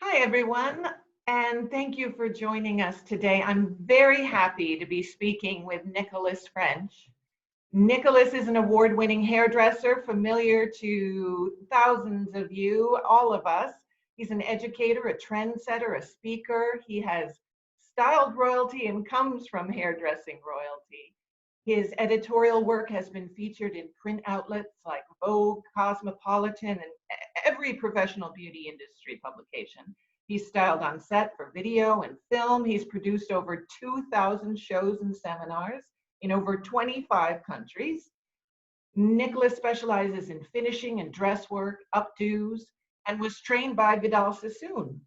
Hi, everyone, and thank you for joining us today. I'm very happy to be speaking with Nicolas French. Nicolas is an award-winning hairdresser familiar to thousands of you, all of us. He's an educator, a trendsetter, a speaker. He has styled royalty and comes from hairdressing royalty. His editorial work has been featured in print outlets like Vogue, Cosmopolitan, and every professional beauty industry publication. He's styled on set for video and film. He's produced over 2,000 shows and seminars in over 25 countries. Nicolas specializes in finishing and dress work, updos, and was trained by Vidal Sassoon.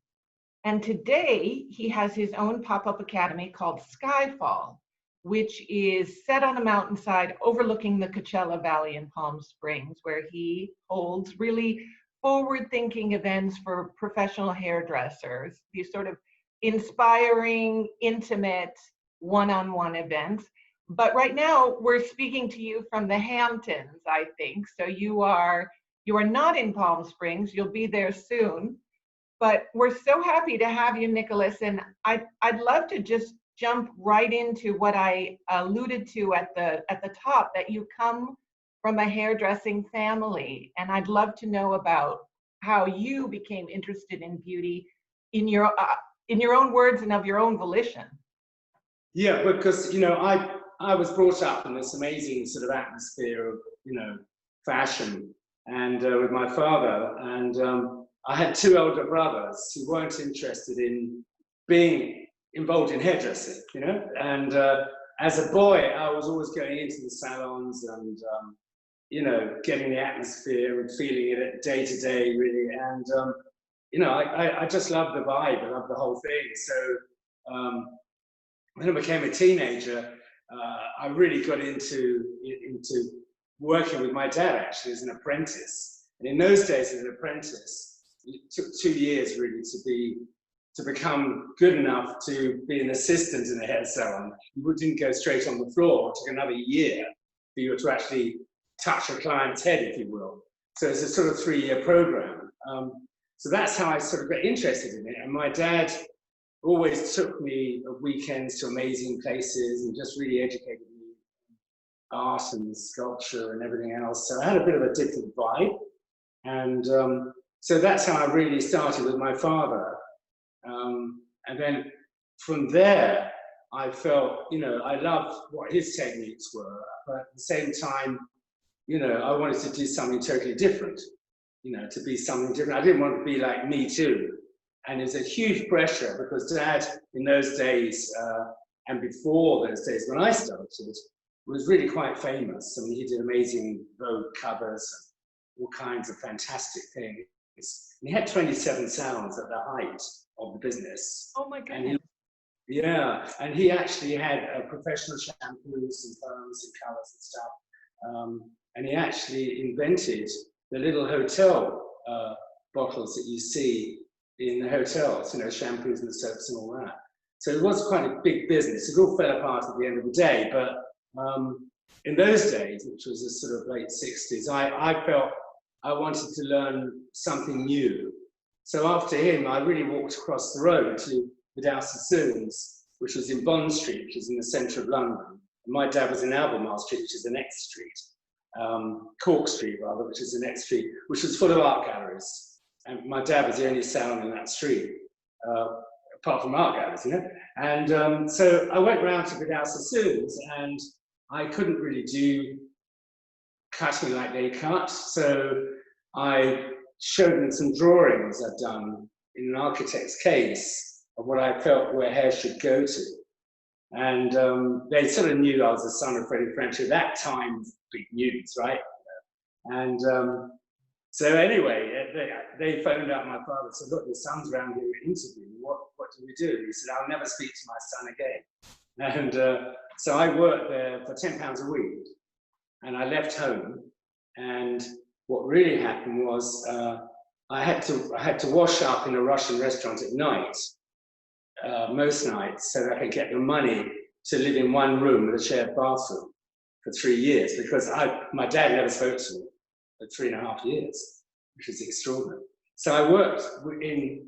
And today he has his own pop-up academy called Skyfall, which is set on a mountainside overlooking the Coachella Valley in Palm Springs, where he holds really forward-thinking events for professional hairdressers, these sort of inspiring, intimate, one-on-one events. But right now we're speaking to you from the Hamptons, I think. So you are not in Palm Springs. You'll be there soon. But we're so happy to have you, Nicolas, and I'd love to just jump right into what I alluded to at the top, that you come from a hairdressing family, and I'd love to know about how you became interested in beauty in your own words and of your own volition. Yeah, because I was brought up in this amazing sort of atmosphere of fashion, and with my father, and I had two older brothers who weren't interested in being involved in hairdressing, and as a boy, I was always going into the salons and getting the atmosphere and feeling it day to day, really, and I just loved the vibe. I loved the whole thing. So when I became a teenager, I really got into working with my dad, actually, as an apprentice. And in those days, as an apprentice, it took 2 years really to become good enough to be an assistant in a hair salon. You didn't go straight on the floor. It took another year for you to actually touch a client's head, if you will. So it's a sort of 3-year program. So that's how I sort of got interested in it. And my dad always took me at weekends to amazing places and just really educated me in art and sculpture and everything else. So I had a bit of a different vibe. And so that's how I really started with my father. And then from there, I felt, I loved what his techniques were, but at the same time, I wanted to do something totally different, to be something different. I didn't want to be like me too. And it's a huge pressure because Dad, in those days, and before those days when I started, was really quite famous. I mean, he did amazing Vogue covers and all kinds of fantastic things. And he had 27 salons at the height of the business. Oh my goodness. And he actually had professional shampoos and foams and colors and stuff. And he actually invented the little hotel bottles that you see in the hotels, shampoos and soaps and all that. So it was quite a big business. It all fell apart at the end of the day. But in those days, which was the sort of late 60s, I felt I wanted to learn something new. So after him, I really walked across the road to Vidal Sassoon's, which was in Bond Street, which is in the centre of London. And my dad was in Albemarle Street, which is the next street. Cork Street, rather, which is the next street, which was full of art galleries. And my dad was the only salon in that street, apart from art galleries, And so I went round to Vidal Sassoon's, and I couldn't really do cutting like they cut. So I showed them some drawings I'd done in an architect's case of what I felt where hair should go to. And they sort of knew I was the son of Freddie French. At that time, big news, right? And so anyway, they phoned up my father and said, look, your son's around here interviewing. What do we do? He said, I'll never speak to my son again. And so I worked there for £10 a week. And I left home. And what really happened was I had to wash up in a Russian restaurant at night, most nights, so that I could get the money to live in one room with a shared bathroom for 3 years, because my dad never spoke to me for 3.5 years, which is extraordinary. So I worked in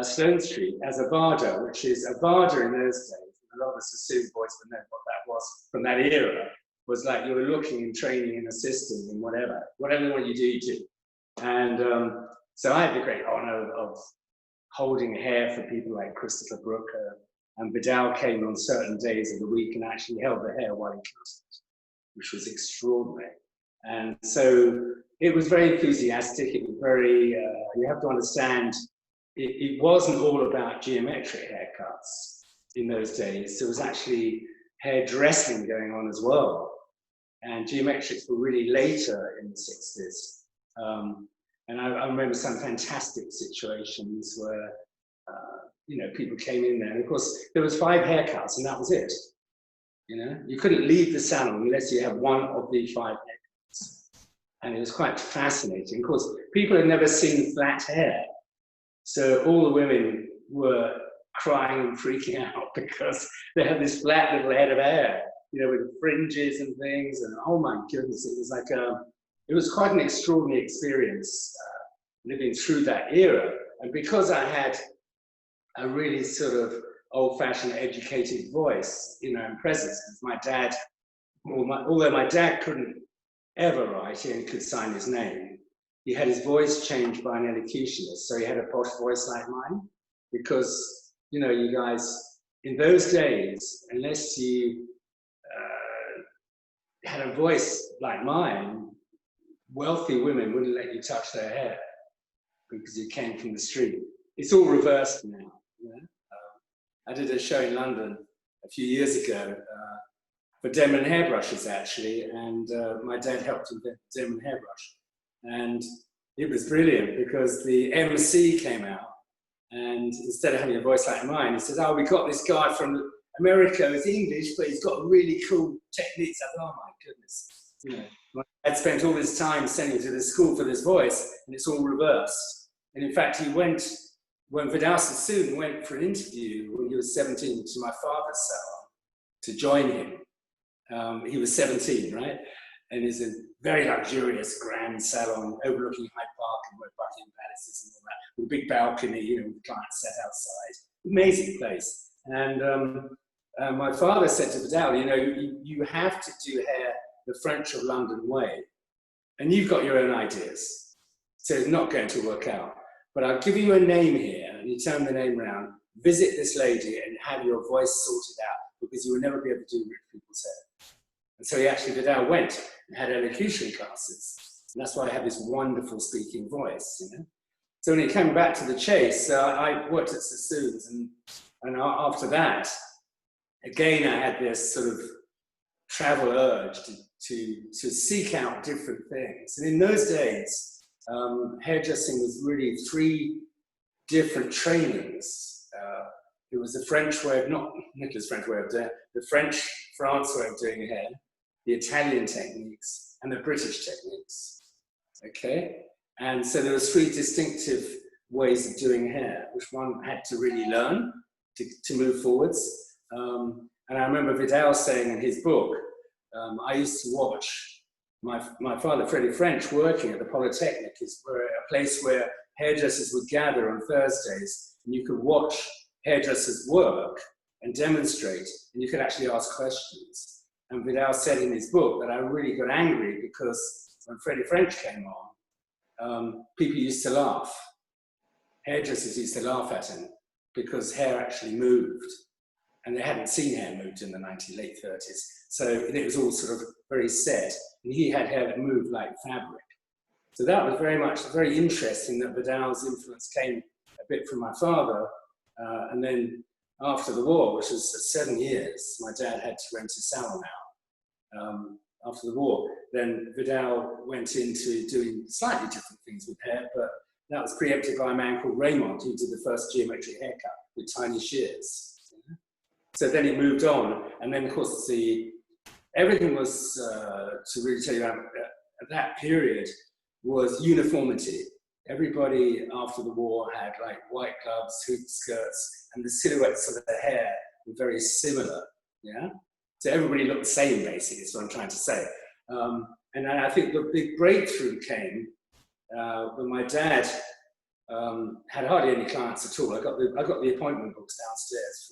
Stone Street as a barder, which is a barder in those days. A lot of us assume boys would know what that was from that era. Was like you were looking and training and assisting in whatever you do, you do. And so I had the great honor of holding hair for people like Christopher Brooker, and Vidal came on certain days of the week and actually held the hair while he cut it, which was extraordinary. And so it was very enthusiastic. It was very, you have to understand, it wasn't all about geometric haircuts in those days. There was actually hairdressing going on as well. And geometrics were really later in the 60s. And I remember some fantastic situations where, you know, people came in there. And of course, there was 5 haircuts and that was it. You know, you couldn't leave the salon unless you had one of the 5 haircuts. And it was quite fascinating. Of course, people had never seen flat hair. So all the women were crying and freaking out because they had this flat little head of hair, you know, with fringes and things. And oh my goodness, it was like it was quite an extraordinary experience living through that era. And because I had a really sort of old-fashioned educated voice, you know, and presence, because my dad, although my dad couldn't ever write, he only could sign his name, he had his voice changed by an elocutionist, so he had a posh voice like mine, because, you know, you guys, in those days, unless you had a voice like mine, wealthy women wouldn't let you touch their hair because you came from the street. It's all reversed now. You know? I did a show in London a few years ago for Denman hairbrushes, actually, and my dad helped invent the Denman hairbrush. And it was brilliant because the MC came out, and instead of having a voice like mine, he says, "Oh, we got this guy from America, he's English, but he's got really cool techniques." I thought, oh my goodness, you know, my dad spent all his time sending to the school for this voice, and it's all reversed. And in fact, he went, when Vidal Sassoon went for an interview when he was 17 to my father's salon to join him. He was 17, right? And it's a very luxurious grand salon overlooking Hyde Park and where Buckingham Palace is and all that, with a big balcony, you know, with clients set outside. Amazing place. And my father said to Vidal, you know, you have to do hair the French of London way. And you've got your own ideas. So it's not going to work out. But I'll give you a name here, and you turn the name around, visit this lady and have your voice sorted out, because you will never be able to do rich people's hair. And so he actually, Vidal went and had elocution classes. And that's why I have this wonderful speaking voice, you know. So when it came back to the chase, I worked at Sassoon's, and after that, again, I had this sort of travel urge to seek out different things. And in those days, hairdressing was really 3 different trainings. It was the French way of, not Nicolas' French way of doing it, the France way of doing hair, the Italian techniques, and the British techniques. Okay? And so there were 3 distinctive ways of doing hair, which one had to really learn to move forwards. And I remember Vidal saying in his book, I used to watch my father, Freddie French, working at the Polytechnic, is a place where hairdressers would gather on Thursdays, and you could watch hairdressers work and demonstrate, and you could actually ask questions. And Vidal said in his book that I really got angry because when Freddie French came on, people used to laugh. Hairdressers used to laugh at him because hair actually moved. And they hadn't seen hair moved in the late 30s. So it was all sort of very set. And he had hair that moved like fabric. So that was very interesting that Vidal's influence came a bit from my father. And then after the war, which was 7 years, my dad had to rent a salon out after the war. Then Vidal went into doing slightly different things with hair, but that was preempted by a man called Raymond, who did the first geometric haircut with tiny shears. So then it moved on, and then of course everything was, to really tell you about at that period, was uniformity. Everybody after the war had like white gloves, hoop skirts, and the silhouettes of their hair were very similar, yeah? So everybody looked the same, basically, is what I'm trying to say. And I think the big breakthrough came when my dad had hardly any clients at all. I got the appointment books downstairs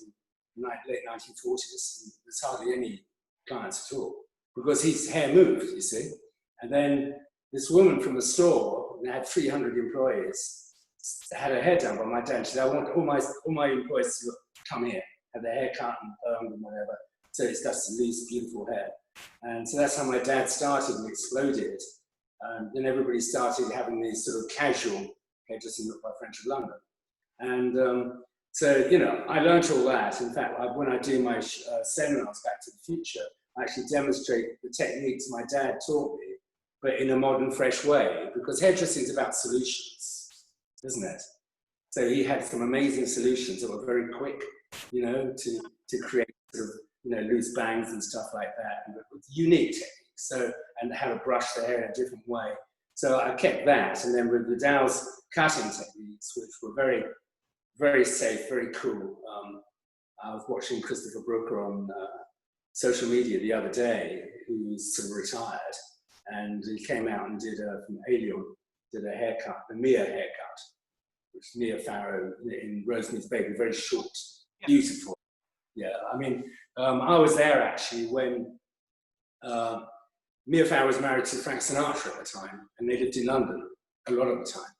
from late 1940s. There's hardly any clients at all because his hair moved, you see. And then this woman from the store, and they had 300 employees, had her hair done by my dad. She said, I want all my employees to come here, have their hair cut and permed and whatever. So it's just loose, beautiful hair. And so that's how my dad started and exploded. Then everybody started having these sort of casual hairdressing look by French of London. And so, you know, I learned all that. In fact, when I do my seminars Back to the Future, I actually demonstrate the techniques my dad taught me, but in a modern, fresh way, because hairdressing is about solutions, isn't it? So he had some amazing solutions that were very quick, you know, to create sort of, you know, loose bangs and stuff like that, and with unique techniques. So, and how to brush the hair in a different way. So I kept that, and then with Vidal's cutting techniques, which were very, very safe, very cool. I was watching Christopher Brooker on social media the other day, who's sort of retired, and he came out and did from Alien, did a haircut, the Mia haircut, which Mia Farrow in Rosemary's Baby, very short, beautiful. Yeah, I mean, I was there actually when Mia Farrow was married to Frank Sinatra at the time, and they lived in London a lot of the time.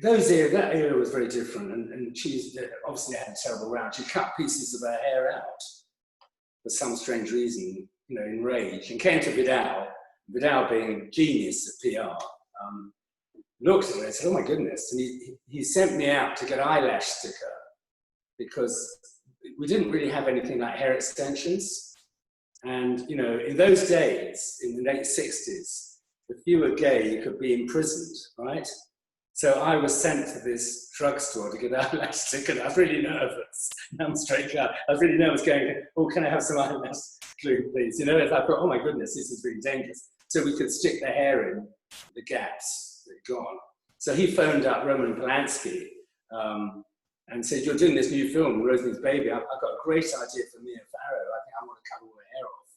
That era was very different, and she obviously had a terrible round. She cut pieces of her hair out for some strange reason, you know, in rage, and came to Vidal. Vidal, being a genius at PR, looked at her and said, "Oh my goodness!" And he sent me out to get an eyelash sticker because we didn't really have anything like hair extensions. And, you know, in those days, in the late 60s, if you were gay, you could be imprisoned, right? So I was sent to this drugstore to get an eyelash sticker. I was really nervous. I'm straight up. I was really nervous going, "Oh, can I have some eyelash glue, please?" You know, I thought, "Oh my goodness, this is really dangerous." So we could stick the hair in the gaps that had gone. So he phoned up Roman Polanski, and said, "You're doing this new film, Rosemary's Baby. I've got a great idea for Mia Farrow. I think I want to cut all her hair off.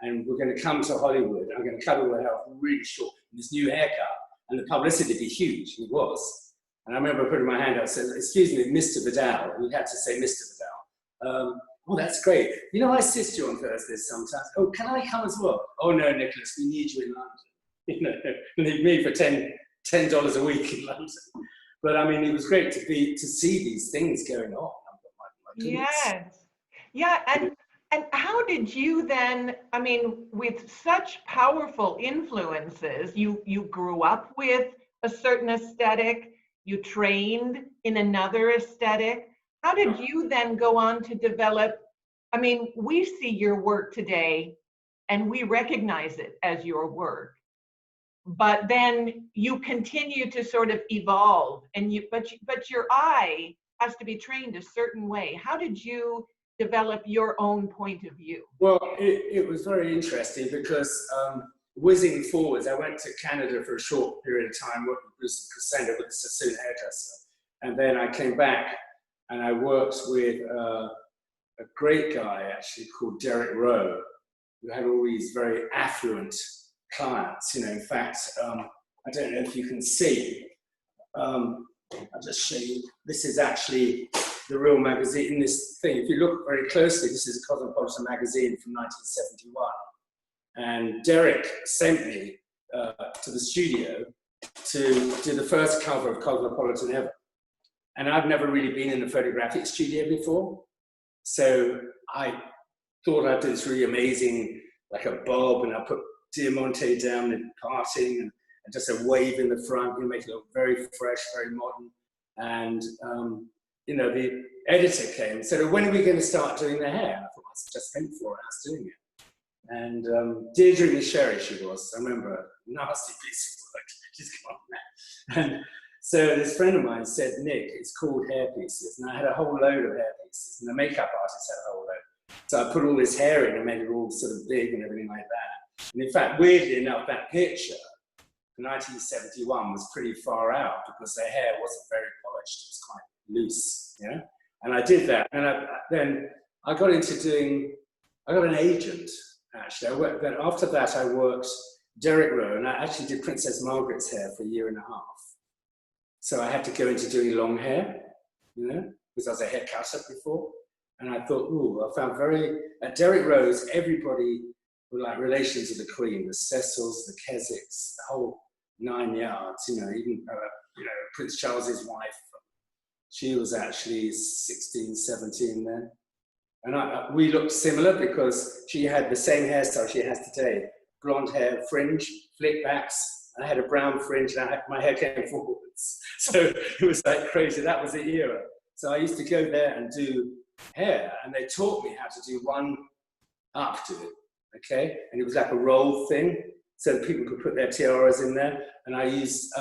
And we're going to come to Hollywood. I'm going to cut all her hair off really short in this new haircut. And the publicity would be huge." And it was. And I remember putting my hand up and said, "Excuse me, Mr. Vidal." We had to say Mr. Vidal. "Oh, that's great. You know, I assist you on Thursdays sometimes." "Oh, can I come as well?" "Oh, no, Nicholas, we need you in London." You know, leave me for $10 a week in London. But I mean, it was great to see these things going on. Yes. Yeah. And how did you then, I mean, with such powerful influences, you grew up with a certain aesthetic, you trained in another aesthetic. How did you then go on to develop, I mean, we see your work today and we recognize it as your work. But then you continue to sort of evolve, and but your eye has to be trained a certain way. How did you develop your own point of view? Well, it was very interesting because whizzing forwards, I went to Canada for a short period of time, worked with Bruce Crescendo with the Sassoon hairdresser, and then I came back and I worked with a great guy actually called Derek Rowe, who had all these very affluent clients. You know, in fact, I don't know if you can see, I'll just show you. This is actually the real magazine in this thing. If you look very closely, this is a Cosmopolitan magazine from 1971. And Derek sent me to the studio to do the first cover of Cosmopolitan ever. And I've never really been in a photographic studio before. So I thought I'd do this really amazing, like a bob, and I put Diamante down and parting, and just a wave in the front, you make it look very fresh, very modern. And you know, the editor came and said, "Oh, when are we going to start doing the hair?" I thought, I just spent 4 hours doing it. And Deirdre Micheri, she was, I remember, a nasty piece of work. She's come on now. And so this friend of mine said, "Nick, it's called hair pieces." And I had a whole load of hair pieces, and the makeup artist had a whole load. So I put all this hair in and made it all sort of big and everything like that. And in fact, weirdly enough, that picture in 1971 was pretty far out because their hair wasn't very polished. It was quite loose, yeah. And I did that, and then I got into doing. I got an agent actually. Then after that, I worked Derek Rowe, and I actually did Princess Margaret's hair for a year and a half. So I had to go into doing long hair, you know, because I was a hair cutter before. And I thought, ooh, I found at Derek Rowe's, everybody were like relations of the Queen, the Cecils, the Keswicks, the whole 9 yards, you know, even, Prince Charles's wife. She was actually 16, 17 then. And we looked similar because she had the same hairstyle she has today. Blonde hair, fringe, flick backs. I had a brown fringe and my hair came forwards. So it was like crazy. That was the era. So I used to go there and do hair, and they taught me how to do one up to it, okay? And it was like a roll thing, so that people could put their tiaras in there. And I used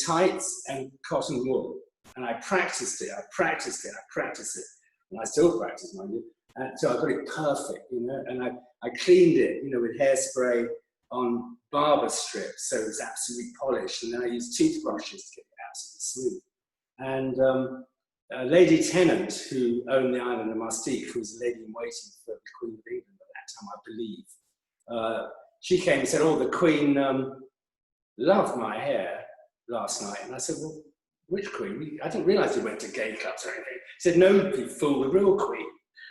tights and cotton wool. And I practiced it, and I still practice, mind you. And so I got it perfect, you know, and I cleaned it, you know, with hairspray on barber strips, so it was absolutely polished. And then I used toothbrushes to get it absolutely smooth. And Lady Tennant, who owned the island of Mustique, who was a lady in waiting for the Queen of England at that time, I believe, she came and said, oh, the Queen loved my hair last night. And I said, well, which Queen? I didn't realise you went to gay clubs or anything. She said, no, you fool, the real Queen.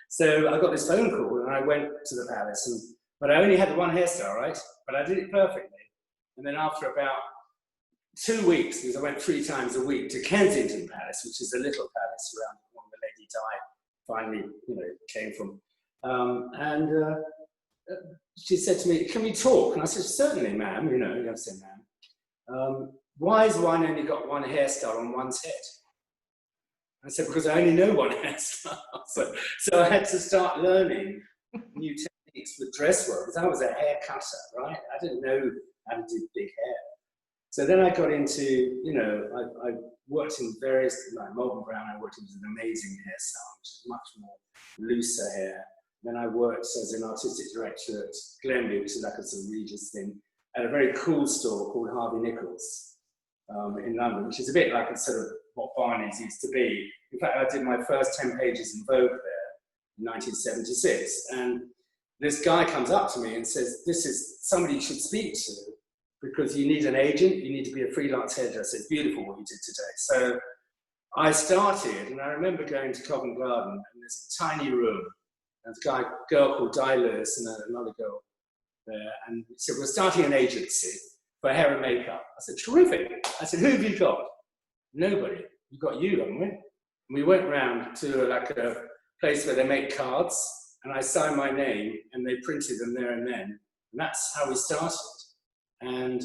So I got this phone call and I went to the palace, but I only had one hairstyle, right? But I did it perfectly. And then after about 2 weeks, because I went 3 times a week to Kensington Palace, which is a little palace around when the Lady Di finally, you know, came from. She said to me, can we talk? And I said, certainly, ma'am, you know, you have to say ma'am. Why has one only got one hairstyle on one's head? I said, because I only know one hairstyle. So I had to start learning new techniques with dress work, because I was a hair cutter, right? I didn't know how to do big hair. So then I got into, you know, I worked in various, like Malcolm Brown, I worked with an amazing hairstyle, which is much more looser hair. Then I worked as an artistic director at Glenby, which is like a sort of Regis thing, at a very cool store called Harvey Nichols in London, which is a bit like a sort of what Barney's used to be. In fact, I did my first 10 pages in Vogue there in 1976. And this guy comes up to me and says, this is somebody you should speak to, because you need an agent, you need to be a freelance hairdresser. It's beautiful what you did today. So I started, and I remember going to Covent Garden in this tiny room. There's a girl called Di Lewis and another girl there, and he said, we're starting an agency for hair and makeup. I said, terrific. I said, who have you got? Nobody. We've got you, haven't we? And we went round to like a place where they make cards, and I signed my name, and they printed them there and then. And that's how we started. And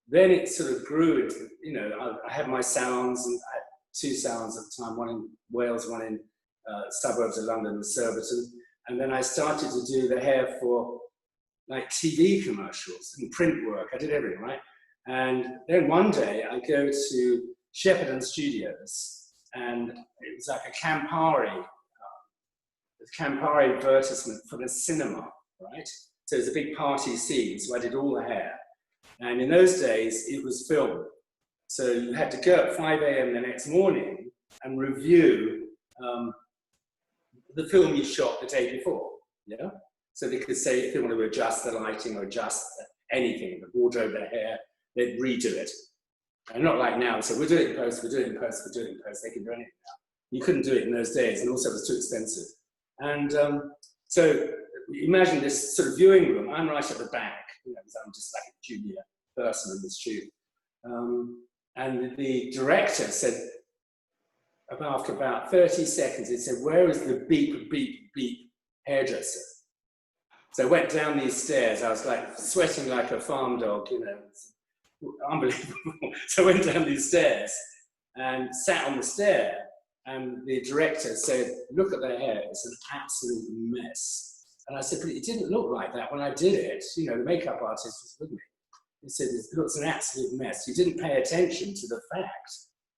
then it sort of grew into, you know, I had my salons, and I had 2 salons at the time, one in Wales, one in suburbs of London, the Surbiton. And then I started to do the hair for like TV commercials and print work. I did everything, right? And then one day I go to Shepperton Studios, and it was like a Campari advertisement for the cinema, right? So it was a big party scene, so I did all the hair. And in those days, it was film. So you had to go at 5 a.m. the next morning and review the film you shot the day before, yeah? So they could say if they want to adjust the lighting or adjust anything, the wardrobe, the hair, they'd redo it. And not like now, so we'll do it in post, we'll do it in post, we'll do it in post. They can do anything now. You couldn't do it in those days, and also it was too expensive. And so imagine this sort of viewing room. I'm right at the back, you know, because I'm just like a junior person in the studio. And the director said, after about 30 seconds, it said, where is the beep, beep, beep hairdresser? So I went down these stairs. I was like sweating like a farm dog, you know, unbelievable. So I went down these stairs and sat on the stair. And the director said, look at their hair, it's an absolute mess. And I said, but it didn't look like that when I did it. You know, the makeup artist was with me. He said, it looks an absolute mess. You didn't pay attention to the fact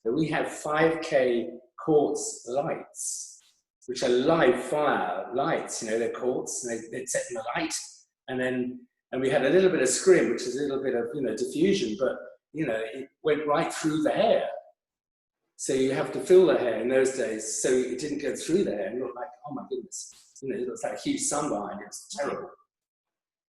that we have 5K quartz lights, which are live fire lights. You know, they're quartz, and they'd set in the light. And we had a little bit of scrim, which is a little bit of, you know, diffusion, but, you know, it went right through the hair. So you have to fill the hair in those days, so it didn't go through the hair and look like, oh my goodness, you know, it looks like a huge sun behind it. It's terrible.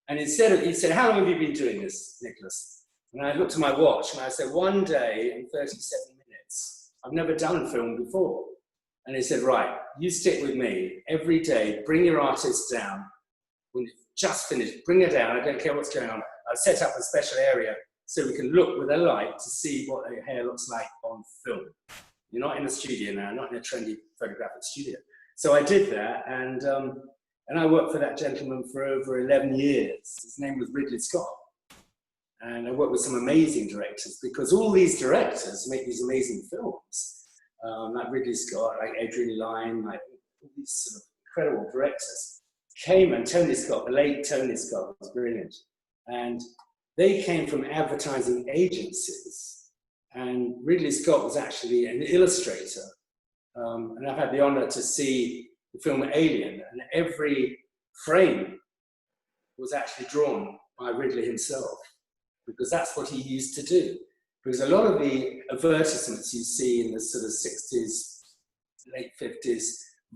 And he said, how long have you been doing this, Nicolas? And I looked at my watch and I said, 1 day and 37 minutes. I've never done film before. And he said, right, you stick with me every day, bring your artist down. When you've just finished, bring her down. I don't care what's going on. I'll set up a special area so we can look with a light to see what her hair looks like on film. You're not in a studio now, not in a trendy photographic studio. So I did that, and I worked for that gentleman for over 11 years. His name was Ridley Scott. And I worked with some amazing directors, because all these directors make these amazing films, like Ridley Scott, like Adrian Lyne, like all these sort of incredible directors came, and Tony Scott, the late Tony Scott, was brilliant. And they came from advertising agencies. And Ridley Scott was actually an illustrator. And I've had the honor to see the film Alien, and every frame was actually drawn by Ridley himself, because that's what he used to do. Because a lot of the advertisements you see in the sort of 60s, late 50s,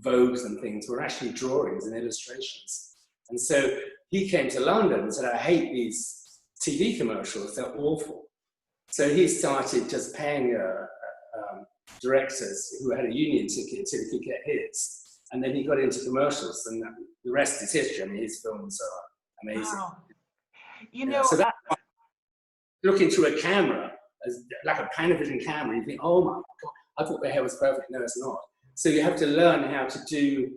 Vogues and things were actually drawings and illustrations. And so he came to London and said, I hate these TV commercials, they're awful. So he started just paying directors who had a union ticket till he could get his. And then he got into commercials, and the rest is history. I mean, his films are amazing. Wow. You know, so that looking through a camera, like a Panavision camera, you think, oh my God, I thought their hair was perfect. No, it's not. So you have to learn how to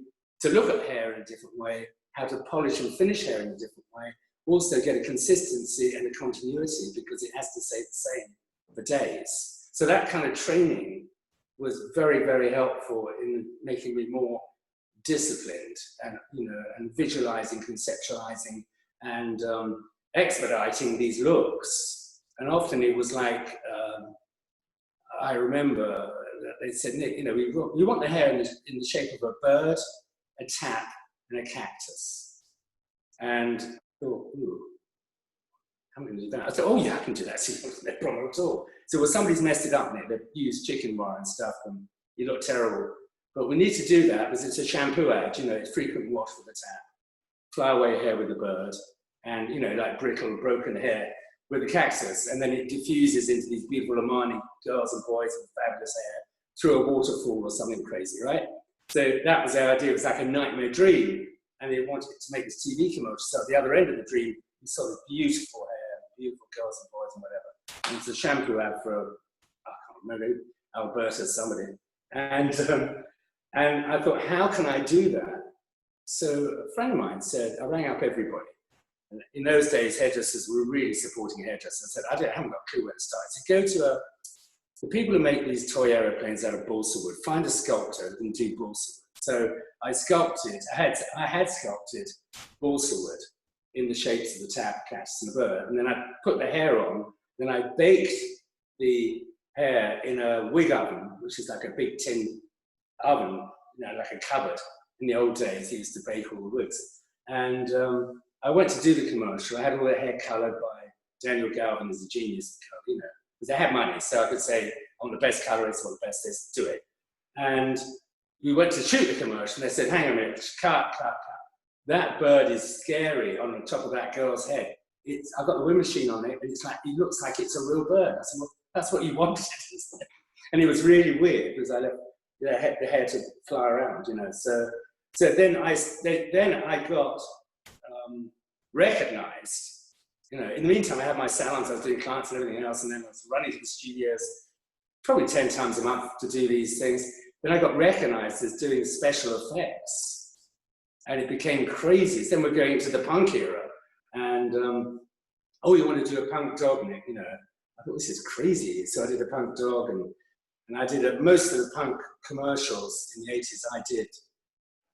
look at hair in a different way, how to polish and finish hair in a different way. Also get a consistency and a continuity, because it has to stay the same for days. So that kind of training was very, very helpful in making me more disciplined, and and visualizing, conceptualizing, and expediting these looks. And often it was like, I remember that they said, Nick, we want the hair in the shape of a bird, a tap, and a cactus. And I thought, ooh, how am I going to do that? I said, oh yeah, I can do that. See, no problem at all. So well, somebody's messed it up, Nick. They've used chicken wire and stuff, and you look terrible. But we need to do that because it's a shampoo ad. It's frequent wash with a tap, flyaway hair with a bird, and like brittle, broken hair with a cactus, and then it diffuses into these beautiful Omani girls and boys with fabulous hair through a waterfall or something crazy, right? So that was their idea. It was like a nightmare dream, and they wanted to make this TV commercial. So at the other end of the dream, you saw this beautiful hair, beautiful girls and boys and whatever. And it's a shampoo ad for, I can't remember, Alberta, somebody. And I thought, how can I do that? So a friend of mine said, I rang up everybody. And in those days, hairdressers were really supporting hairdressers. I said, I haven't got a clue where to start. So go to the people who make these toy aeroplanes out of balsa wood, find a sculptor who can do balsa wood. So I sculpted, I had sculpted balsa wood in the shapes of the tap, cactus, and the bird. And then I put the hair on, then I baked the hair in a wig oven, which is like a big tin oven, like a cupboard. In the old days, he used to bake all the wigs. And I went to do the commercial. I had all the hair colored by Daniel Galvin, as a genius, because I had money, so I could say, I'm the best colorist or the best this, do it. And we went to shoot the commercial, and they said, hang on a minute, cut. That bird is scary on the top of that girl's head. I've got the wind machine on it, and it looks like it's a real bird. I said, well, that's what you wanted, isn't it? And it was really weird, because I left the hair to fly around, So then I got recognized. In the meantime, I had my salons, I was doing clients and everything else, and then I was running to the studios probably 10 times a month to do these things. Then I got recognized as doing special effects, and it became crazy. Then we're going into the punk era, and oh, you want to do a punk dog, Nick? I thought, this is crazy. So I did a punk dog, and I did most of the punk commercials in the 80s. I did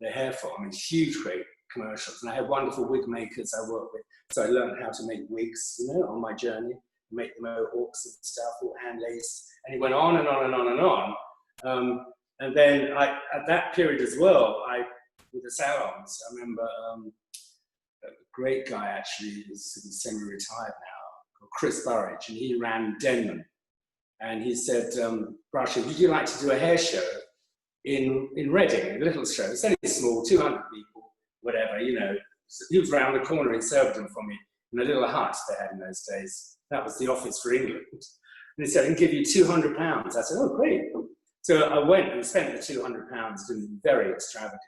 the hair for. Huge, great commercials, and I had wonderful wig makers I worked with. So I learned how to make wigs, on my journey, make the mohawks and stuff, all hand laced, and it went on and on and on and on. And then at that period as well, with the salons, I remember a great guy actually, who's sort of semi-retired now, called Chris Burridge, and he ran Denman. And he said, Brusher, would you like to do a hair show in Reading, a little show? It's only small, 200 people, whatever, he was round the corner in Surbiton from me, in a little hut they had in those days. That was the office for England. And he said, I can give you £200. I said, oh, great. So I went and spent the £200 doing very extravagant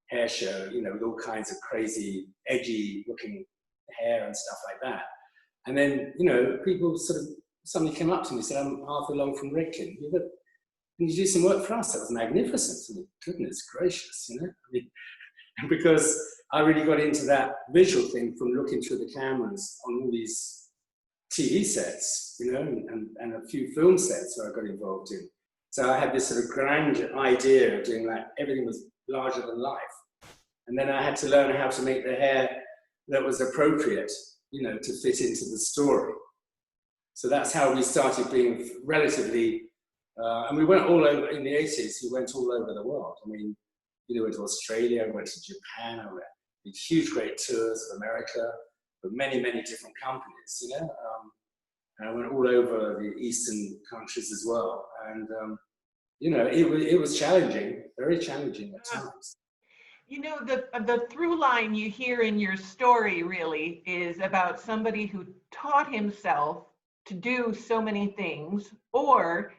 hair show, you know, with all kinds of crazy, edgy looking hair and stuff like that. And then, you know, people sort of, somebody came up to me and said, I'm Arthur Long from Redkin. Can you do some work for us? That was magnificent. I mean, goodness gracious, you know? I mean, because I really got into that visual thing from looking through the cameras on all these TV sets, you know, and a few film sets where I got involved in. So I had this sort of grand idea of doing that. Everything was larger than life. And then I had to learn how to make the hair that was appropriate, you know, to fit into the story. So that's how we started being relatively, and we went all over, in the 80s, we went all over the world. I mean, you know, went to Australia, went to Japan, I did huge, great tours of America with many, many different companies, you know. And I went all over the Eastern countries as well. And, you know, it was challenging, very challenging at times. You know, the through line you hear in your story really is about somebody who taught himself to do so many things, or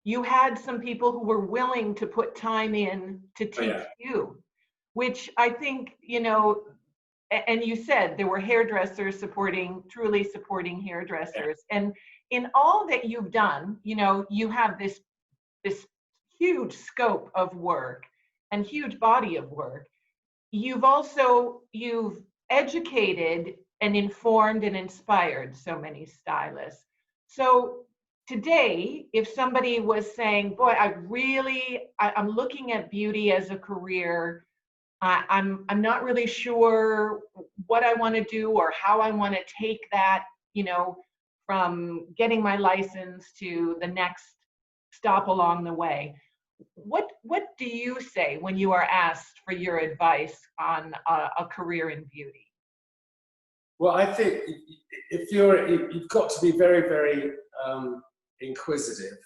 you had some people who were willing to put time in to teach you, which I think, you know, and you said there were hairdressers truly supporting hairdressers. Yeah. And in all that you've done, you know, you have this huge scope of work and huge body of work. You've educated and informed and inspired so many stylists. So today, if somebody was saying, boy, I'm looking at beauty as a career, I'm not really sure what I want to do or how I want to take that, you know, from getting my license to the next stop along the way. What do you say when you are asked for your advice on a career in beauty? Well, I think you've got to be very, very inquisitive.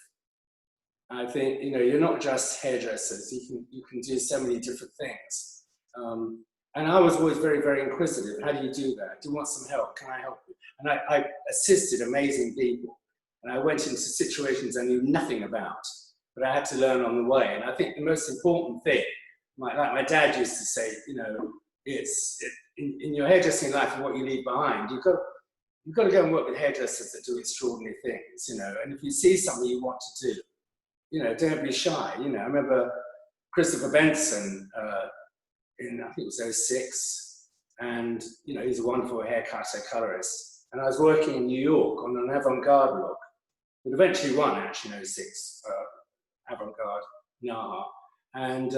I think, you know, you're not just hairdressers. You can do so many different things. And I was always very, very inquisitive. How do you do that? Do you want some help? Can I help you? And I assisted amazing people. And I went into situations I knew nothing about, but I had to learn on the way. And I think the most important thing, like my dad used to say, you know, in your hairdressing life and what you leave behind, you've got to go and work with hairdressers that do extraordinary things, you know. And if you see something you want to do, you know, don't be shy. You know, I remember Christopher Benson in, I think it was 06, and, you know, he's a wonderful hair cutter, colorist. And I was working in New York on an avant-garde look, but eventually won, actually, in 06, avant-garde, Naha. And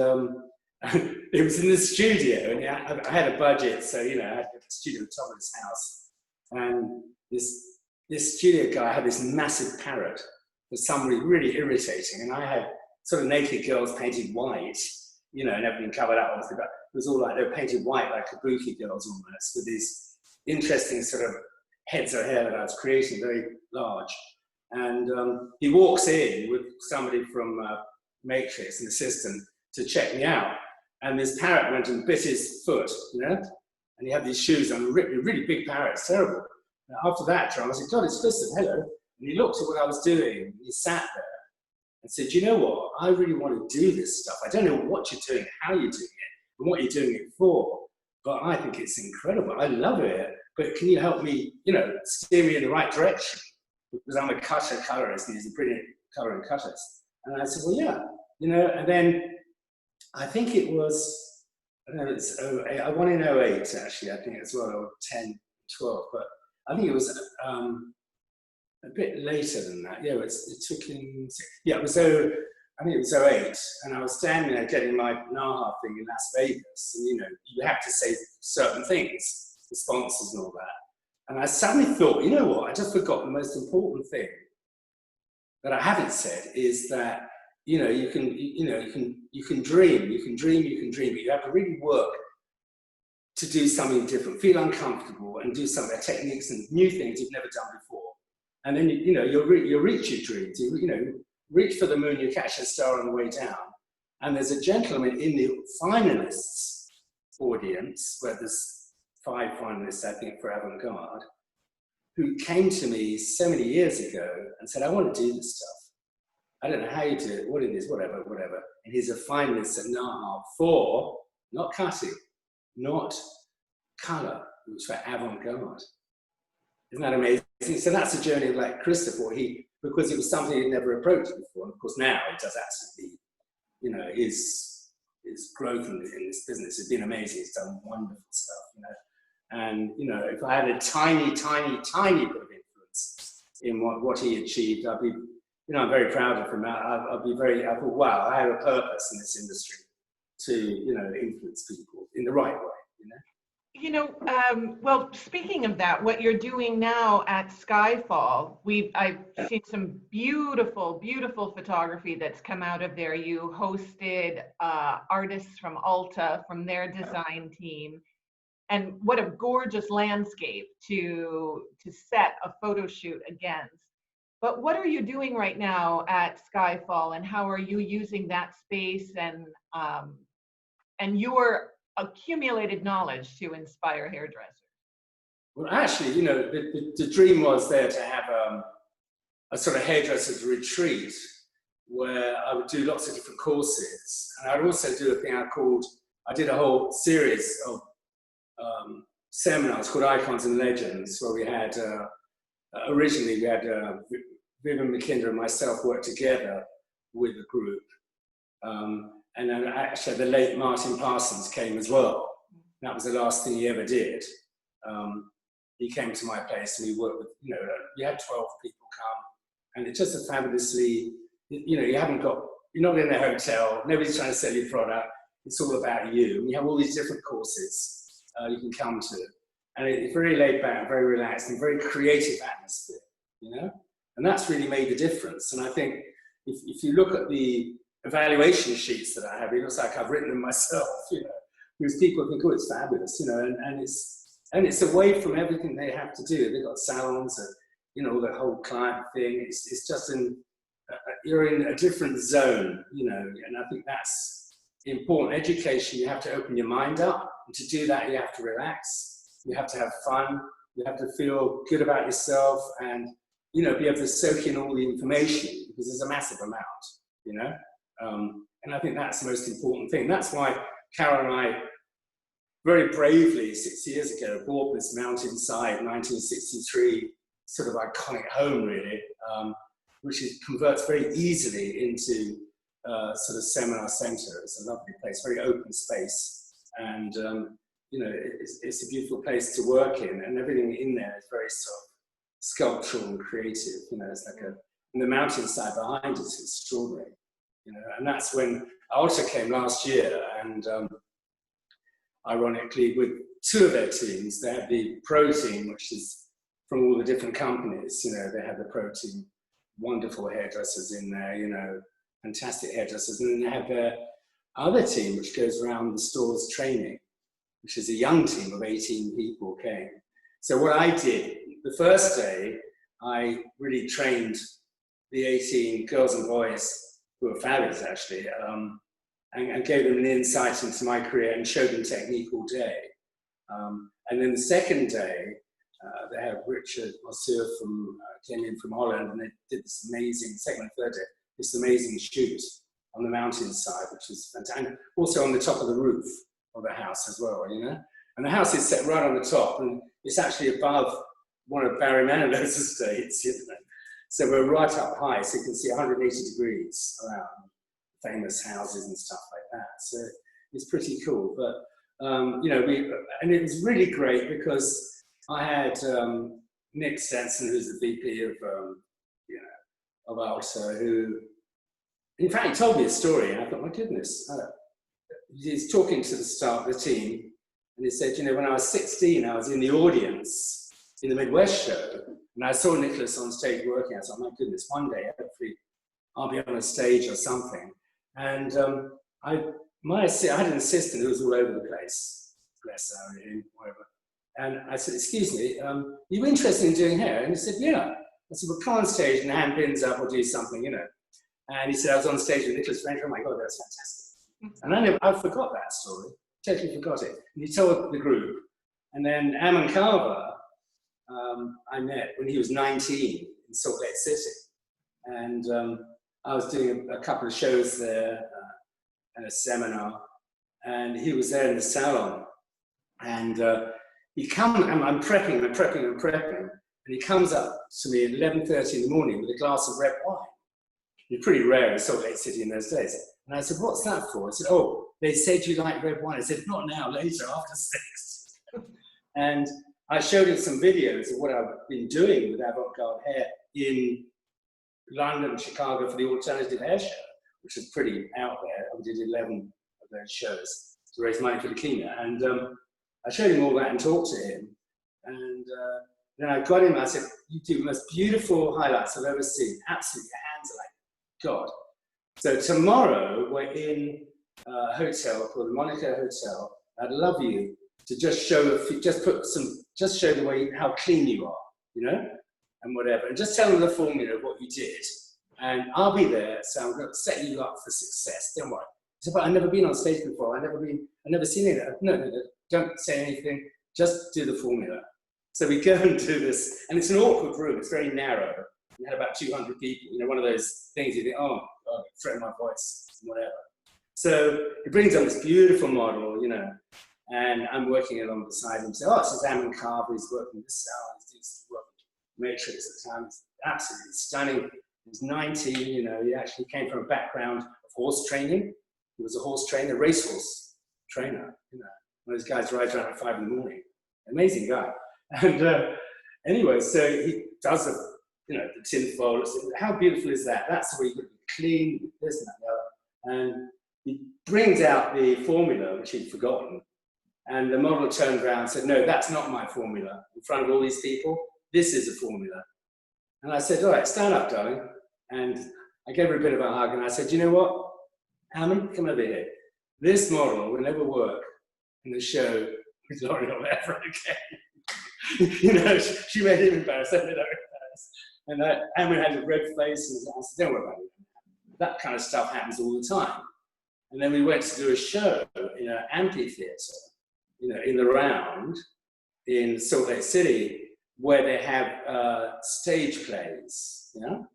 it was in the studio, and I had a budget, so, you know, I had a studio at the top of his house. And this studio guy had this massive parrot for some reason, really irritating. And I had sort of naked girls painted white, you know, and everything covered up, obviously, but it was all like, they were painted white, like kabuki girls almost, with these interesting sort of heads of hair that I was creating, very large. And he walks in with somebody from Matrix, an assistant, to check me out. And this parrot went and bit his foot, you know? And he had these shoes on, really big parrots, terrible. And after that, I said, God, it's Christopher, hello. And he looked at what I was doing, and he sat there and said, you know what, I really want to do this stuff. I don't know what you're doing, how you're doing it, and what you're doing it for, but I think it's incredible. I love it, but can you help me, you know, steer me in the right direction? Because I'm a colorist, and he's a brilliant color and cuttist. And I said, well, yeah, you know, and then I think it was, I don't know, I won in 08, actually, I think as well, or 10, 12, but I think it was a bit later than that. Yeah, it took him, yeah, it was, I think it was 08, and I was standing there getting my Naha thing in Las Vegas, and, you know, you have to say certain things, the sponsors and all that. And I suddenly thought, you know what, I just forgot the most important thing that I haven't said is that, you know, you can dream, but you have to really work to do something different, feel uncomfortable, and do some of the techniques and new things you've never done before. And then, you know, you'll reach your dreams. You know, reach for the moon, you catch a star on the way down. And there's a gentleman in the finalists audience, where there's 5 finalists, I think, for Avant-Garde, who came to me so many years ago and said, I want to do this stuff. I don't know how you do it, what it is, whatever. And he's a finalist at NAHA for, not cutting, not colour, it was for Avant-Garde. Isn't that amazing? So that's a journey of like Christopher, because it was something he'd never approached before. And of course now it does absolutely, you know, his growth in this business has been amazing. He's done wonderful stuff, you know. And, you know, if I had a tiny bit of influence in what he achieved, I'd be, you know, I'm very proud of him. I thought, wow, I have a purpose in this industry to, you know, influence people in the right way, you know. You know, well, speaking of that, what you're doing now at Skyfall, I've seen some beautiful, beautiful photography that's come out of there. You hosted artists from Ulta, from their design team, and what a gorgeous landscape to set a photo shoot against. But what are you doing right now at Skyfall, and how are you using that space and your accumulated knowledge to inspire hairdressers? Well, actually, you know, the dream was there to have a sort of hairdresser's retreat where I would do lots of different courses. And I'd also do a thing I did a whole series of seminars called Icons and Legends, where we had, originally we had Vivian McKinder and myself work together with a group. And then actually the late Martin Parsons came as well. That was the last thing he ever did. He came to my place and we worked with, you know, we had 12 people come. And it's just a fabulously, you know, you're not in a hotel, nobody's trying to sell you product. It's all about you. And you have all these different courses you can come to. And it's very laid back, very relaxed, and very creative atmosphere, you know? And that's really made the difference. And I think if you look at the evaluation sheets that I have, it looks like I've written them myself, you know, because people think, oh, it's fabulous, you know, and it's away from everything they have to do. They've got salons and, you know, the whole client thing. It's just you're in a different zone, you know, and I think that's important. Education, you have to open your mind up, and to do that, you have to relax, you have to have fun, you have to feel good about yourself, and, you know, be able to soak in all the information, because there's a massive amount, you know. And I think that's the most important thing. That's why Carol and I very bravely 6 years ago bought this mountainside 1963 sort of iconic home, really, which converts very easily into sort of seminar center. It's a lovely place, very open space, and you know, it's a beautiful place to work in, and everything in there is very sort of sculptural and creative. You know, it's like and the mountainside behind it is extraordinary. You know, and that's when Ulta came last year, and ironically, with 2 of their teams, they had the Pro team, which is from all the different companies. You know, they had the Pro team, wonderful hairdressers in there, you know, fantastic hairdressers, and then they have their other team, which goes around the stores training, which is a young team of 18 people came. So what I did, the first day, I really trained the 18 girls and boys, who were fabulous actually, and gave them an insight into my career and showed them technique all day. And then the second day, they had Richard Monsieur came in from Holland, and they did this amazing, second and third day, this amazing shoot on the mountainside, which was fantastic. And also on the top of the roof of the house as well, you know? And the house is set right on the top, and it's actually above one of Barry Manilow's estates, you know? So we're right up high, so you can see 180 degrees around famous houses and stuff like that. So it's pretty cool. But, you know, and it was really great because I had Nick Stenson, who's the VP of, you know, of Ulta, who, in fact, he told me a story, and I thought, my goodness. He's talking to the staff, the team, and he said, you know, when I was 16, I was in the audience in the Midwest show, and I saw Nicolas on stage working. I thought, my goodness, one day, hopefully, I'll be on a stage or something. And I had an assistant who was all over the place, bless her, whatever. And I said, excuse me, are you interested in doing hair? And he said, yeah. I said, well, come on stage and hand pins up or do something, you know. And he said, I was on stage with Nicolas French. Oh my God, that's fantastic. And I forgot that story, totally forgot it. And he told the group, And then Ammon Carver, I met when he was 19 in Salt Lake City. And I was doing a couple of shows there and a seminar. And he was there in the salon. And I'm prepping. And he comes up to me at 11:30 in the morning with a glass of red wine. It's pretty rare in Salt Lake City in those days. And I said, what's that for? He said, oh, they said you like red wine. I said, not now, later, after 6. And I showed him some videos of what I've been doing with avant-garde hair in London, Chicago for the Alternative Hair Show, which is pretty out there. I did 11 of those shows to raise money for leukemia. And I showed him all that and talked to him. And then I got him, I said, you do the most beautiful highlights I've ever seen. Absolutely, your hands are like God. So tomorrow we're in a hotel called the Monaco Hotel. I'd love you to just show, just show the way, how clean you are, you know, and whatever. And just tell them the formula of what you did. And I'll be there, so I'm going to set you up for success. Don't worry. He said, but I've never been on stage before. I've never seen it. No, don't say anything. Just do the formula. So we go and do this, and it's an awkward room. It's very narrow. We had about 200 people. You know, one of those things you think, oh, God, threaten my voice, whatever. So he brings on this beautiful model, you know, and I'm working along beside him. So, oh, this is Ammon Carver. He's working this out. He's doing some work with Matrix at the time. It's absolutely stunning. He's 19. You know, he actually came from a background of horse training. He was a horse trainer, racehorse trainer. You know, one of those guys rides around at 5 in the morning. Amazing guy. And anyway, so he does the, you know, the tinfoil. How beautiful is that? That's the way you could be clean, this and that. And he brings out the formula, which he'd forgotten. And the model turned around and said, no, that's not my formula. In front of all these people, this is a formula. And I said, all right, stand up, darling. And I gave her a bit of a hug. And I said, you know what, Ammon, come over here. This model will never work in the show with L'Oreal ever again. You know, she made him embarrassed. I made her embarrassed. And Ammon had a red face. And I said, don't worry about it. That kind of stuff happens all the time. And then we went to do a show in an amphitheater, you know, in the round in Salt Lake City, where they have stage plays, you know?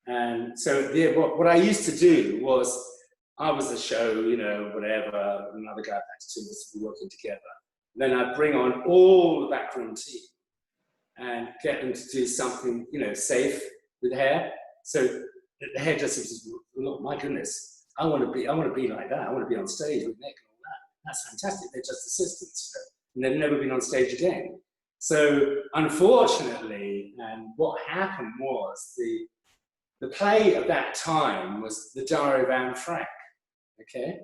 And so what I used to do was, I was the show, you know, whatever, another guy next to us, we were working together. Then I'd bring on all the backroom team and get them to do something, you know, safe with hair. So the hairdresser says, oh, my goodness, I want to be like that. I want to be on stage with Nick and all that. That's fantastic. They're just assistants, you know, and they've never been on stage again. So unfortunately, and what happened was the play of that time was The Diary of Anne Frank, okay?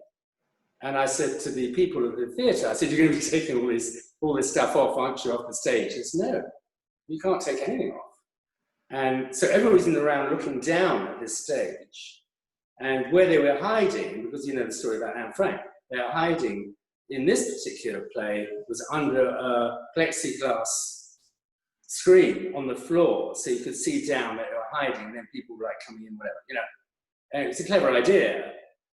And I said to the people at the theatre, I said, you're going to be taking all this stuff off, aren't you, off the stage? He said, no, you can't take anything off. And so everybody's in the round looking down at this stage. And where they were hiding, because you know the story about Anne Frank, they were hiding in this particular play was under a plexiglass screen on the floor, so you could see down that they were hiding, and then people were like coming in, whatever, you know. And it's a clever idea.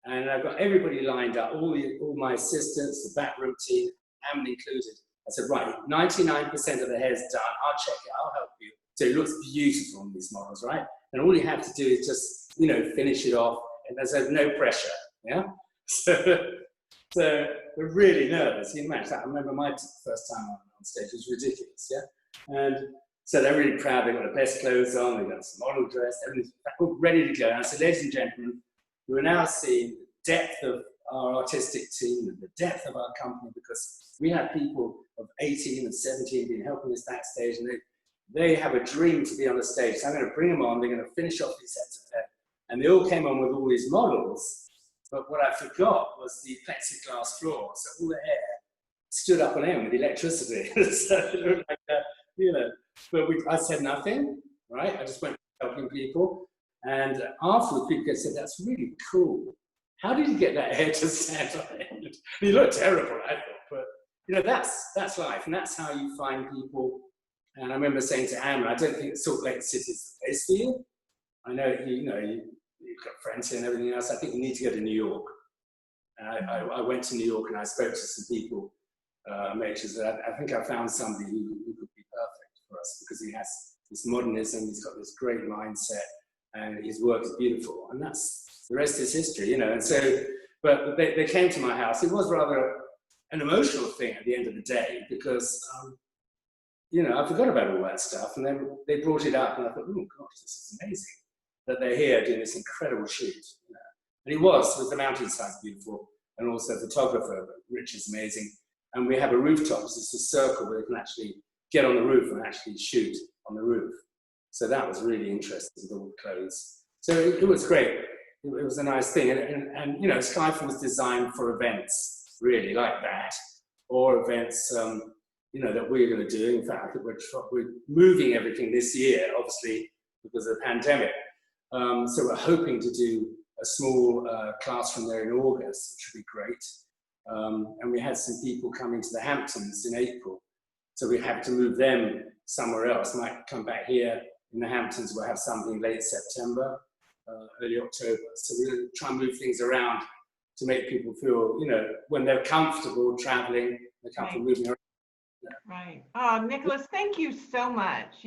And I've got everybody lined up, all my assistants, the backroom team, Ammon included. I said, right, 99% of the hair's done. I'll check it, I'll help you. So it looks beautiful on these models, right? And all you have to do is just, you know, finish it off, and there's no pressure, yeah? So we're really nervous. You imagine that. I remember my first time on stage was ridiculous, yeah? And so they're really proud. They've got the best clothes on, they've got some model dress, everything's ready to go. And I said, ladies and gentlemen, we're now seeing the depth of our artistic team and the depth of our company, because we have people of 18 and 17 been helping us backstage, and they have a dream to be on the stage. So I'm going to bring them on, they're going to finish off these sets of hair. And they all came on with all these models, but what I forgot was the plexiglass floor, so all the hair stood up on end with electricity. So it looked like that, you know, but I said nothing, right? I just went helping people. And afterwards, people said, that's really cool. How did you get that hair to stand on end? You look terrible, I thought, but you know, that's life, and that's how you find people. And I remember saying to Ammon, I don't think Salt Lake City is the place for you. I know, you've got friends here and everything else. I think you need to go to New York. And I went to New York and I spoke to some people makers. I think I found somebody who could be perfect for us, because he has this modernism, he's got this great mindset, and his work is beautiful. And that's, the rest is history, you know. And so, but they came to my house. It was rather an emotional thing at the end of the day, because, you know, I forgot about all that stuff. And then they brought it up, and I thought, oh gosh, this is amazing that they're here doing this incredible shoot. You know? And it was the mountainside's beautiful, and also photographer, Rich, is amazing. And we have a rooftop, so it's a circle where you can actually get on the roof and actually shoot on the roof. So that was really interesting with all the clothes. So it was great. It was a nice thing. And you know, Skyfall was designed for events, really, like that, or events, you know, that we're going to do. In fact, we're moving everything this year, obviously, because of the pandemic. So we're hoping to do a small classroom there in August, which would be great. And we had some people coming to the Hamptons in April. So we have to move them somewhere else. Might come back here in the Hamptons. We'll have something late September, early October. So we'll try and move things around to make people feel, you know, when they're comfortable traveling, they're comfortable moving around. Right. Oh, Nicolas, thank you so much.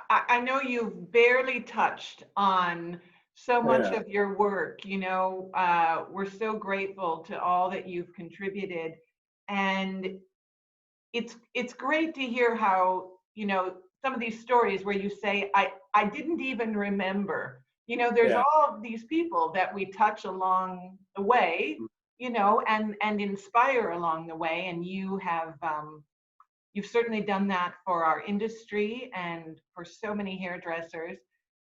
I know you've barely touched on so much of your work. You know, we're so grateful to all that you've contributed, and it's great to hear how, you know, some of these stories where you say, I didn't even remember. You know, there's all of these people that we touch along the way, you know, and inspire along the way, and you have you've certainly done that for our industry and for so many hairdressers.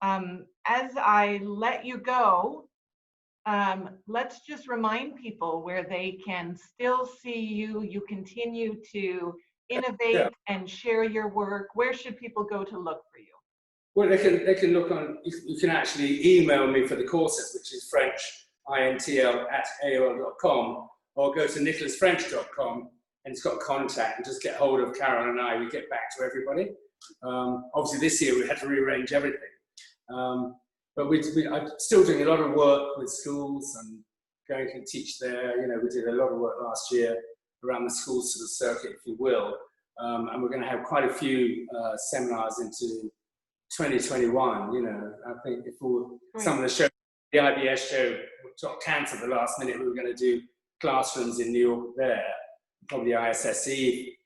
As I let you go, let's just remind people where they can still see you. You continue to innovate and share your work. Where should people go to look for you? Well, they can look on, you can actually email me for the courses, which is frenchintl@aol.com, or go to nicolasfrench.com, and it's got contact, and just get hold of Carol and I. We get back to everybody. Obviously this year we had to rearrange everything. But I'm still doing a lot of work with schools and going to teach there. You know, we did a lot of work last year around the school sort of circuit, if you will. And we're going to have quite a few seminars into 2021. You know, I think before some of the shows, the IBS show got cancelled at the last minute, we were going to do classrooms in New York there, probably ISSE.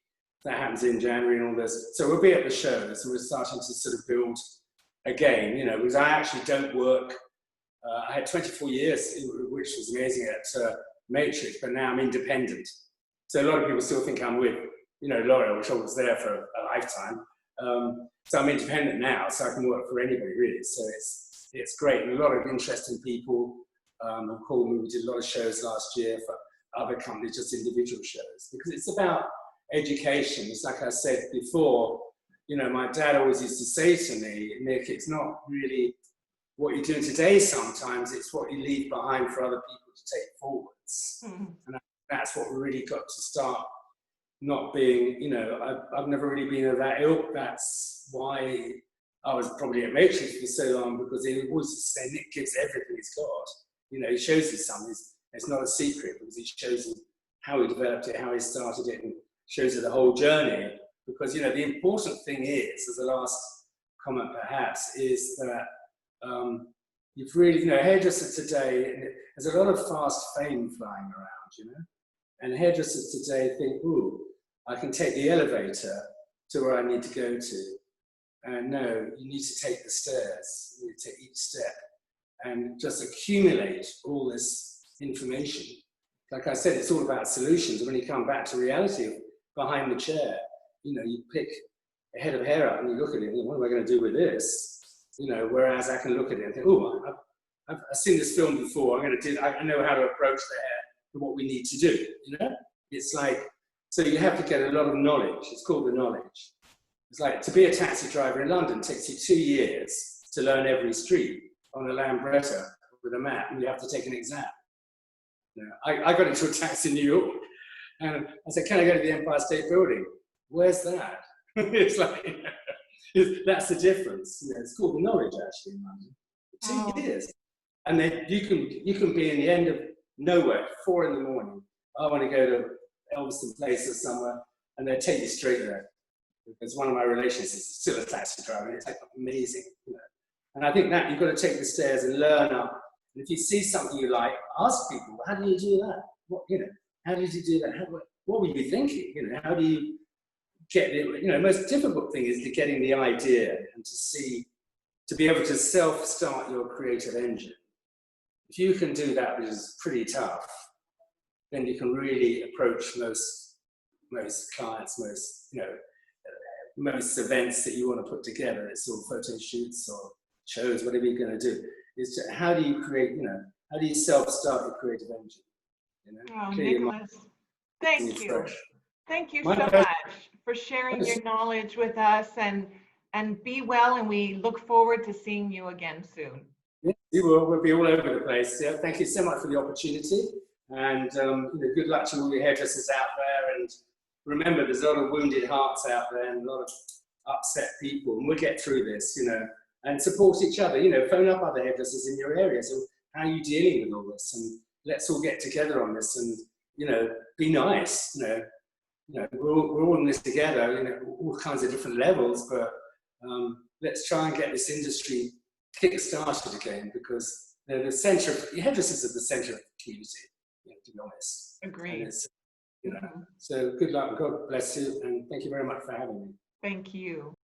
That happens in January and all this. So we'll be at the shows, and we're starting to sort of build again, you know, because I actually don't work. I had 24 years, which was amazing at Matrix, but now I'm independent. So a lot of people still think I'm with, you know, L'Oreal, which I was there for a lifetime. So I'm independent now, so I can work for anybody really. So it's great, and a lot of interesting people have called me. We did a lot of shows last year for other companies, just individual shows, because it's about education. It's like I said before. You know, my dad always used to say to me, Nick, it's not really what you're doing today sometimes, it's what you leave behind for other people to take forwards. And that's what we really got to start not being, you know, I've never really been of that ilk. That's why I was probably at Matrix for so long, because he always say, Nick gives everything he's got. You know, he shows you something. It's not a secret, because he shows you how he developed it, how he started it, and shows you the whole journey. Because, you know, the important thing is, as a last comment perhaps, is that you've really, you know, hairdressers today, there's a lot of fast fame flying around, you know, and hairdressers today think, ooh, I can take the elevator to where I need to go to. And no, you need to take the stairs, you need to take each step and just accumulate all this information. Like I said, it's all about solutions. When you come back to reality behind the chair, you know, you pick a head of hair up and you look at it and think, what am I going to do with this? You know, whereas I can look at it and think, oh, I've seen this film before. I know how to approach the hair and what we need to do. You know, it's like, so you have to get a lot of knowledge. It's called the knowledge. It's like to be a taxi driver in London takes you 2 years to learn every street on a Lambretta with a map, and you have to take an exam. You know, I got into a taxi in New York, and I said, can I go to the Empire State Building? Where's that? It's like, that's the difference. You know, it's called the knowledge, actually, in London. 2 years. And then you can be in the end of nowhere, 4 in the morning. I want to go to Elveston Place or somewhere, and they'll take you straight there. Because one of my relations is still a taxi driver, and it's like amazing, you know. And I think that you've got to take the stairs and learn up. And if you see something you like, ask people, how do you do that? What, you know, how did you do that? What were you thinking? You know, how do you get it? You know, the most difficult thing is getting the idea and to be able to self-start your creative engine. If you can do that, which is pretty tough, then you can really approach most clients, most events that you want to put together. It's all photo shoots or shows, whatever you're going to do. It's just, how do you create, you know, how do you self-start your creative engine? You know, oh, Nicolas, thank you. Thank you so much for sharing your knowledge with us, and be well, and we look forward to seeing you again soon. Yeah, we will. We'll be all over the place. Yeah, thank you so much for the opportunity, and you know, good luck to all your hairdressers out there. And remember, there's a lot of wounded hearts out there and a lot of upset people, and we'll get through this, you know, and support each other. You know, phone up other hairdressers in your area. So how are you dealing with all this? And let's all get together on this, and you know, be nice. You know, we're all in this together. You know, all kinds of different levels, but let's try and get this industry kick-started again, because they're the centre of, hairdressers are the centre of the community, you know, to be honest. Agreed. You know, so good luck, God bless you, and thank you very much for having me. Thank you.